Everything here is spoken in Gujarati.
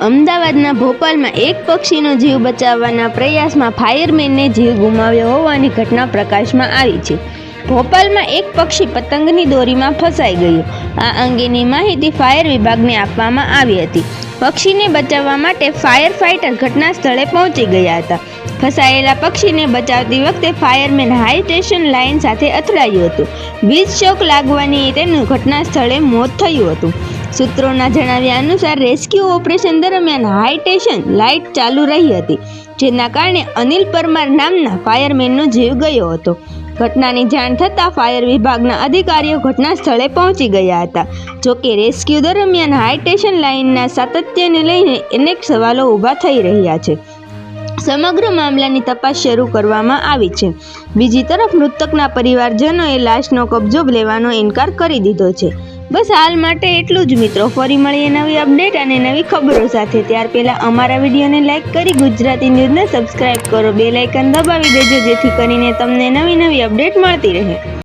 અમદાવાદના ભોપાલમાં એક પક્ષીનો જીવ બચાવવાના પ્રયાસમાં ફાયરમેનને જીવ ગુમાવ્યો હોવાની ઘટના પ્રકાશમાં આવી છે. ભોપાલમાં એક પક્ષી પતંગની દોરીમાં ફસાઈ ગયું. આ અંગેની માહિતી ફાયર વિભાગને આપવામાં આવી હતી. પક્ષીને બચાવવા માટે ફાયર ફાઇટર ઘટના સ્થળે પહોંચી ગયા હતા. ફસાયેલા પક્ષીને બચાવતી વખતે ફાયરમેન હાઈ ટેન્શન લાઇન સાથે અથડાયું હતું. વીજ શોક લાગવાની તેનું ઘટના સ્થળે મોત થયું હતું. સૂત્રોના જણાવ્યા અનુસાર રેસ્ક્યુ ઓપરેશન દરમિયાન હાઈ ટેન્શન લાઇટ ચાલુ રહી હતી, જેના કારણે અનિલ પરમાર નામના ફાયરમેનનો જીવ ગયો હતો. ઘટનાની જાણ થતાં ફાયર વિભાગના અધિકારીઓ ઘટના સ્થળે પહોંચી ગયા હતા. જોકે રેસ્ક્યુ દરમિયાન હાઈ ટેન્શન લાઇનના સાતત્યને લઈને અનેક સવાલો ઊભા થઈ રહ્યા છે. સમગ્ર મામલાની તપાસ શરૂ કરવામાં આવી છે. બીજી તરફ મૃતકના પરિવારજનોએ લાશનો કબજો લેવાનો ઇનકાર કરી દીધો છે. બસ હાલ માટે એટલું જ મિત્રો. ફરી મળીએ નવી અપડેટ અને નવી ખબરો સાથે. ત્યાર પહેલાં અમારા વિડીયોને લાઇક કરી ગુજરાતી ન્યૂઝને સબસ્ક્રાઇબ કરો. બેલ આઇકન દબાવી દેજો, જેથી કરીને તમને નવી અપડેટ મળતી રહે.